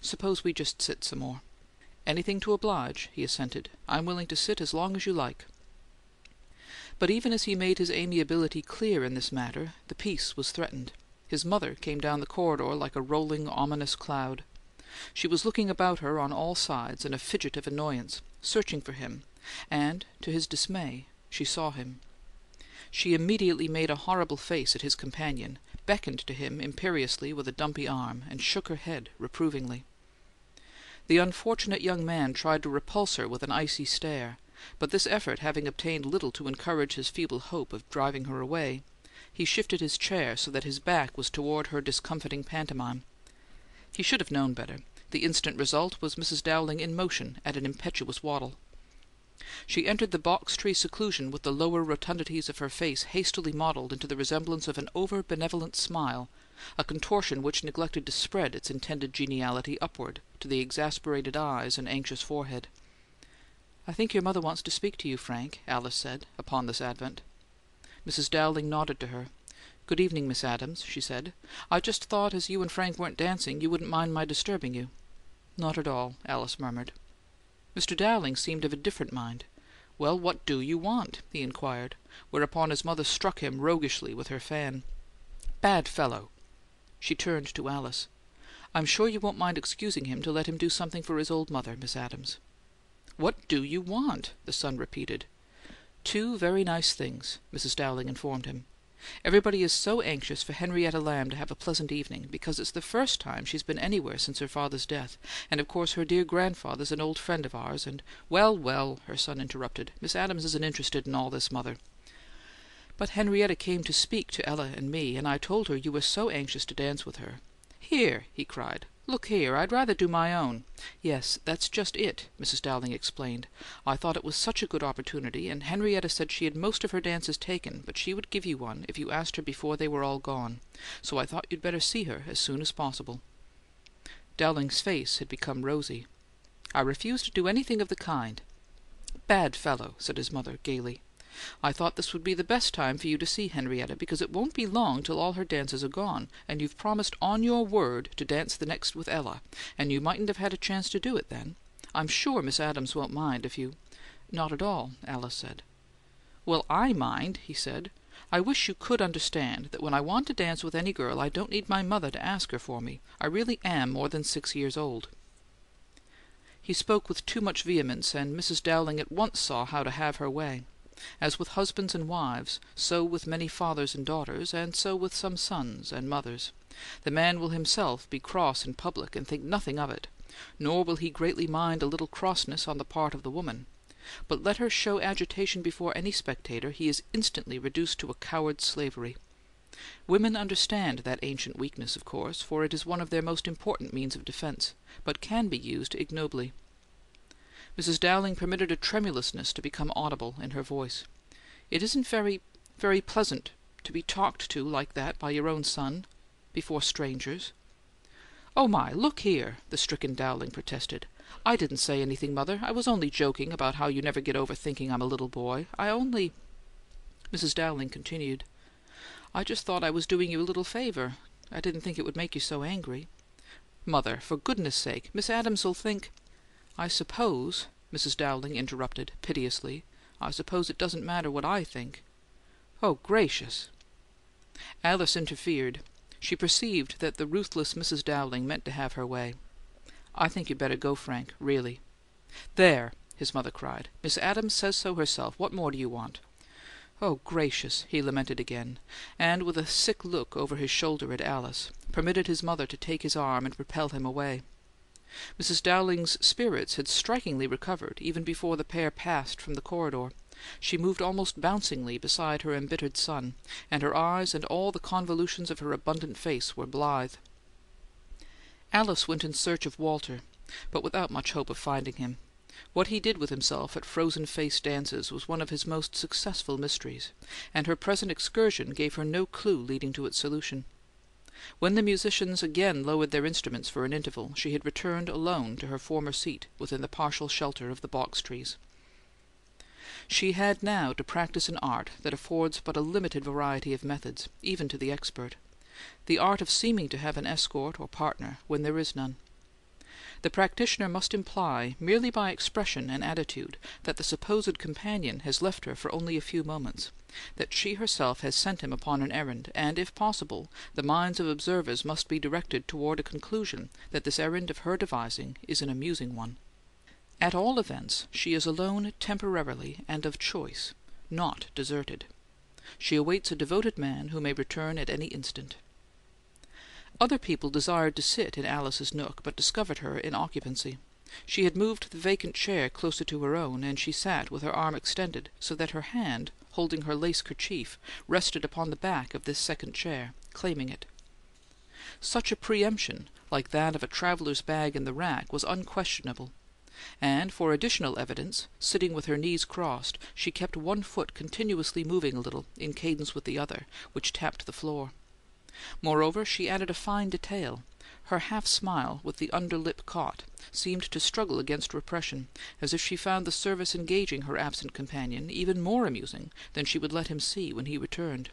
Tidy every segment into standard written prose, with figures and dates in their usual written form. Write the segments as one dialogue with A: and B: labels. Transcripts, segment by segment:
A: Suppose we just sit some more." "Anything to oblige," he assented. "I'm willing to sit as long as you like." But even as he made his amiability clear in this matter, the peace was threatened. His mother came down the corridor like a rolling, ominous cloud. She was looking about her on all sides in a fidget of annoyance, searching for him, and, to his dismay, she saw him. She immediately made a horrible face at his companion, beckoned to him imperiously with a dumpy arm, and shook her head reprovingly. The unfortunate young man tried to repulse her with an icy stare, but this effort having obtained little to encourage his feeble hope of driving her away, he shifted his chair so that his back was toward her discomfiting pantomime. He should have known better. The instant result was Mrs. Dowling in motion at an impetuous waddle. She entered the box-tree seclusion with the lower rotundities of her face hastily modelled into the resemblance of an over-benevolent smile, a contortion which neglected to spread its intended geniality upward to the exasperated eyes and anxious forehead. "I think your mother wants to speak to you, Frank," Alice said, upon this advent. Mrs. Dowling nodded to her. "Good evening, Miss Adams," she said. "I just thought as you and Frank weren't dancing you wouldn't mind my disturbing you." "Not at all," Alice murmured. Mr. Dowling seemed of a different mind. "Well, what do you want?" he inquired, whereupon his mother struck him roguishly with her fan. "Bad fellow!" She turned to Alice. "I'm sure you won't mind excusing him to let him do something for his old mother, Miss Adams." "What do you want?" the son repeated. "Two very nice things," Mrs. Dowling informed him. "Everybody is so anxious for Henrietta Lamb to have a pleasant evening, because it's the first time she's been anywhere since her father's death, and of course her dear grandfather's an old friend of ours, and—" "Well, well," her son interrupted. "Miss Adams isn't interested in all this, mother." "But Henrietta came to speak to Ella and me, and I told her you were so anxious to dance with her—" "Here!" he cried. "Look here! I'd rather do my own—" "Yes, that's just it," Mrs. Dowling explained. "I thought it was such a good opportunity, and Henrietta said she had most of her dances taken, but she would give you one if you asked her before they were all gone. So I thought you'd better see her as soon as possible." Dowling's face had become rosy. "I refuse to do anything of the kind." "Bad fellow!" said his mother, gaily. "I thought this would be the best time for you to see Henrietta, because it won't be long till all her dances are gone, and you've promised on your word to dance the next with Ella, and you mightn't have had a chance to do it then. I'm sure Miss Adams won't mind if you—" "Not at all," Alice said. "Well, I mind," he said. "I wish you could understand that when I want to dance with any girl I don't need my mother to ask her for me. I really am more than 6 years old." He spoke with too much vehemence, and Mrs. Dowling at once saw how to have her way. As with husbands and wives, so with many fathers and daughters, and so with some sons and mothers. The man will himself be cross in public and think nothing of it, nor will he greatly mind a little crossness on the part of the woman; but let her show agitation before any spectator, he is instantly reduced to a coward's slavery. Women understand that ancient weakness, of course, for it is one of their most important means of defense, but can be used ignobly. Mrs. Dowling permitted a tremulousness to become audible in her voice. "It isn't very pleasant to be talked to like that by your own son before strangers." "Oh, my, look here!" the stricken Dowling protested. "I didn't say anything, mother. I was only joking about how you never get over thinking I'm a little boy. I only—" Mrs. Dowling continued. "I just thought I was doing you a little favour. I didn't think it would make you so angry." "Mother, for goodness' sake! Miss Adams'll think—" "I suppose," Mrs. Dowling interrupted piteously, "I suppose it doesn't matter what I think." "Oh, gracious!" Alice interfered. She perceived that the ruthless Mrs. Dowling meant to have her way. "I think you'd better go, Frank, really." "There!" his mother cried. "Miss Adams says so herself. What more do you want?" "Oh, gracious!" he lamented again, and, with a sick look over his shoulder at Alice, permitted his mother to take his arm and repel him away. Mrs. Dowling's spirits had strikingly recovered even before the pair passed from the corridor. She moved almost bouncingly beside her embittered son, and her eyes and all the convolutions of her abundant face were blithe. Alice went in search of Walter, but without much hope of finding him. What he did with himself at frozen-face dances was one of his most successful mysteries, and her present excursion gave her no clue leading to its solution. When the musicians again lowered their instruments for an interval, she had returned alone to her former seat within the partial shelter of the box-trees. She had now to practice an art that affords but a limited variety of methods, even to the expert: the art of seeming to have an escort or partner when there is none. The practitioner must imply, merely by expression and attitude, that the supposed companion has left her for only a few moments, that she herself has sent him upon an errand, and, if possible, the minds of observers must be directed toward a conclusion that this errand of her devising is an amusing one. At all events, she is alone temporarily and of choice, not deserted. She awaits a devoted man who may return at any instant. Other people desired to sit in Alice's nook, but discovered her in occupancy. She had moved the vacant chair closer to her own, and she sat with her arm extended, so that her hand, holding her lace kerchief, rested upon the back of this second chair, claiming it. Such a preemption, like that of a traveller's bag in the rack, was unquestionable, and, for additional evidence, sitting with her knees crossed, she kept one foot continuously moving a little, in cadence with the other, which tapped the floor. Moreover, she added a fine detail. Her half-smile, with the under lip caught, seemed to struggle against repression, as if she found the service engaging her absent companion even more amusing than she would let him see when he returned.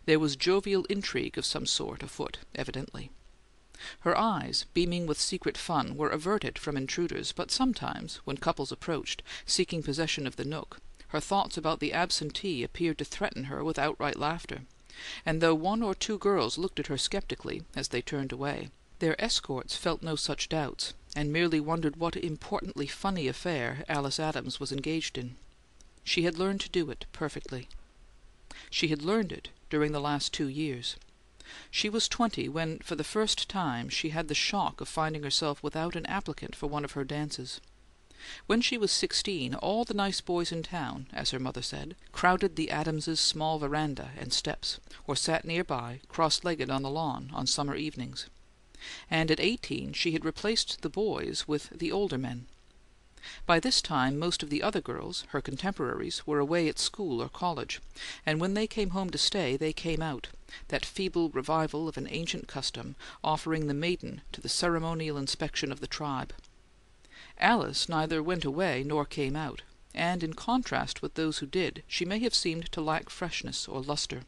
A: There was jovial intrigue of some sort afoot, evidently. Her eyes, beaming with secret fun, were averted from intruders, but sometimes, when couples approached, seeking possession of the nook, her thoughts about the absentee appeared to threaten her with outright laughter, and though one or two girls looked at her skeptically as they turned away, their escorts felt no such doubts, and merely wondered what importantly funny affair Alice Adams was engaged in. She had learned to do it perfectly. She had learned it during the last 2 years. She was 20 when, for the first time, she had the shock of finding herself without an applicant for one of her dances. When she was 16, all the nice boys in town, as her mother said, crowded the Adamses' small veranda and steps, or sat near by, cross-legged on the lawn, on summer evenings; and at 18 she had replaced the boys with the older men. By this time most of the other girls, her contemporaries, were away at school or college, and when they came home to stay they came out, that feeble revival of an ancient custom, offering the maiden to the ceremonial inspection of the tribe. Alice neither went away nor came out, and in contrast with those who did, she may have seemed to lack freshness or lustre.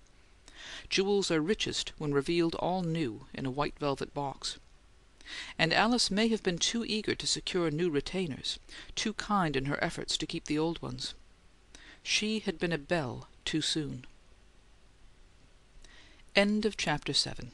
A: Jewels are richest when revealed all new in a white velvet box. And Alice may have been too eager to secure new retainers, too kind in her efforts to keep the old ones. She had been a belle too soon. End of Chapter 7.